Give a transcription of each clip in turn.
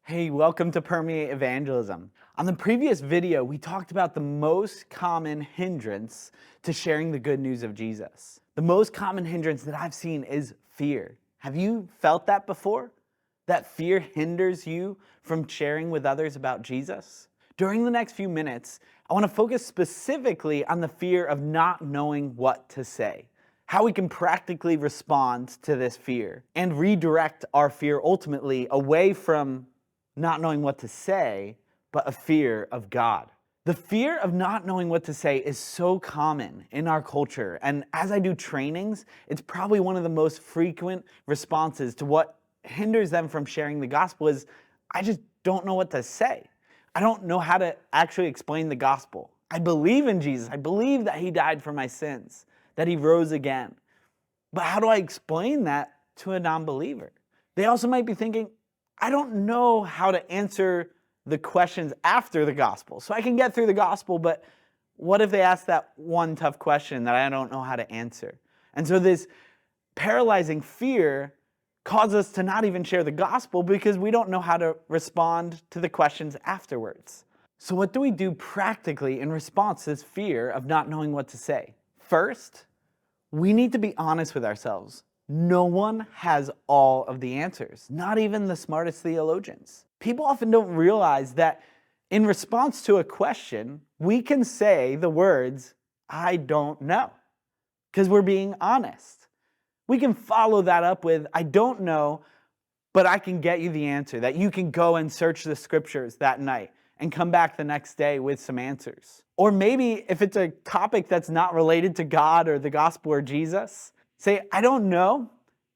Hey, welcome to Permeate Evangelism. On the previous video, we talked about the most common hindrance to sharing the good news of Jesus. The most common hindrance that I've seen is fear. Have you felt that before? That fear hinders you from sharing with others about Jesus? During the next few minutes, I want to focus specifically on the fear of not knowing what to say, how we can practically respond to this fear and redirect our fear ultimately away from not knowing what to say, but a fear of God. The fear of not knowing what to say is so common in our culture. And as I do trainings, it's probably one of the most frequent responses to what hinders them from sharing the gospel is, I just don't know what to say. I don't know how to actually explain the gospel. I believe in Jesus. I believe that he died for my sins, that he rose again. But how do I explain that to a non-believer? They also might be thinking, I don't know how to answer the questions after the gospel. So I can get through the gospel, but what if they ask that one tough question that I don't know how to answer? And so this paralyzing fear causes us to not even share the gospel because we don't know how to respond to the questions afterwards. So what do we do practically in response to this fear of not knowing what to say? First, we need to be honest with ourselves. No one has all of the answers, not even the smartest theologians. People often don't realize that in response to a question, we can say the words, I don't know, because we're being honest. We can follow that up with, I don't know, but I can get you the answer, that you can go and search the scriptures that night and come back the next day with some answers. Or maybe if it's a topic that's not related to God or the gospel or Jesus, say, I don't know,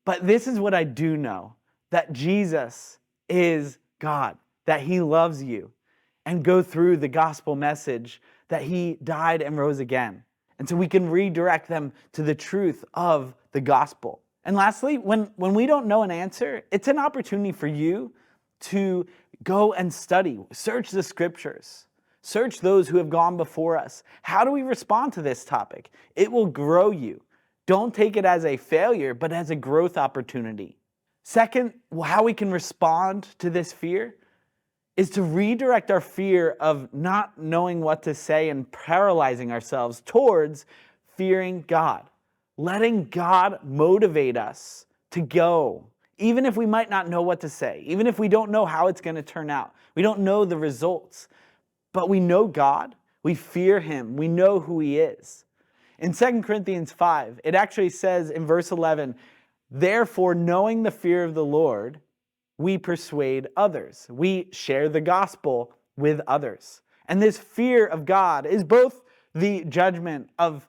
but this is what I do know, that Jesus is God, that he loves you, and go through the gospel message that he died and rose again. And so we can redirect them to the truth of the gospel. And lastly, when we don't know an answer, it's an opportunity for you to go and study, search the scriptures, search those who have gone before us. How do we respond to this topic? It will grow you. Don't take it as a failure, but as a growth opportunity. Second, how we can respond to this fear is to redirect our fear of not knowing what to say and paralyzing ourselves towards fearing God. Letting God motivate us to go, even if we might not know what to say, even if we don't know how it's going to turn out. We don't know the results, but we know God, we fear him, we know who he is. In 2 Corinthians 5, it actually says in verse 11, therefore, knowing the fear of the Lord, we persuade others. We share the gospel with others. And this fear of God is both the judgment of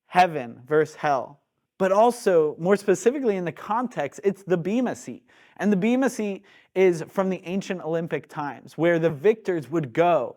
heaven versus hell, but also, more specifically in the context, it's the Bema seat. And the Bema seat is from the ancient Olympic times, where the victors would go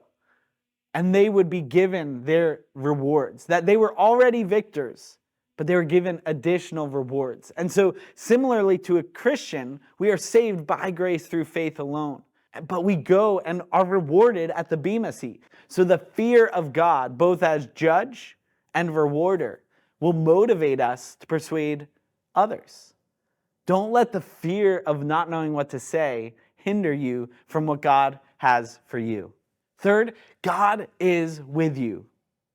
and they would be given their rewards, that they were already victors, but they were given additional rewards. And so similarly to a Christian, we are saved by grace through faith alone. But we go and are rewarded at the Bema seat. So the fear of God, both as judge and rewarder, will motivate us to persuade others. Don't let the fear of not knowing what to say hinder you from what God has for you. Third, God is with you.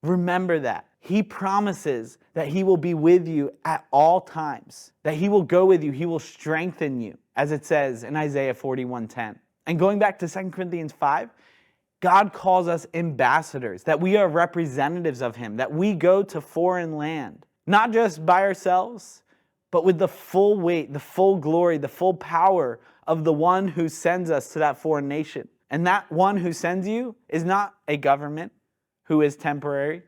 Remember that. He promises that he will be with you at all times, that he will go with you, he will strengthen you, as it says in Isaiah 41:10. And going back to 2 Corinthians 5, God calls us ambassadors, that we are representatives of him, that we go to foreign land, not just by ourselves, but with the full weight, the full glory, the full power of the one who sends us to that foreign nation. And that one who sends you is not a government who is temporary,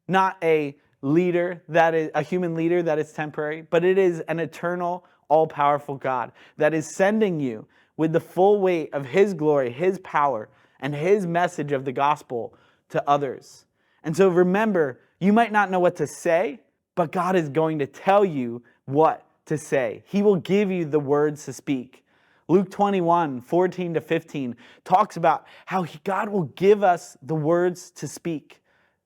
not a leader that is a human leader that is temporary, but it is an eternal, all-powerful God that is sending you with the full weight of his glory, his power, and his message of the gospel to others. And so remember, you might not know what to say, but God is going to tell you what to say. He will give you the words to speak. Luke 21:14-15 talks about how God will give us the words to speak,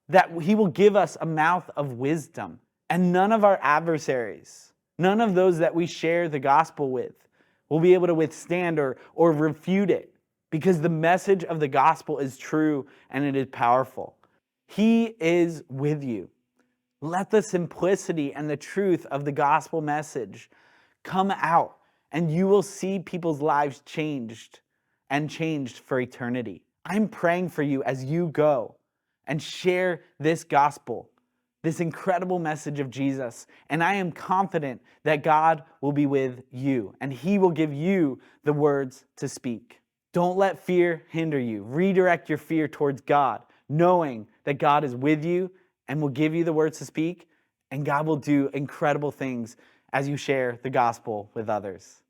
that he will give us a mouth of wisdom. And none of our adversaries, none of those that we share the gospel with, will be able to withstand or refute it, because the message of the gospel is true and it is powerful. He is with you. Let the simplicity and the truth of the gospel message come out, and you will see people's lives changed and changed for eternity. I'm praying for you as you go and share this gospel, this incredible message of Jesus. And I am confident that God will be with you and He will give you the words to speak. Don't let fear hinder you. Redirect your fear towards God, knowing that God is with you and will give you the words to speak, and God will do incredible things as you share the gospel with others.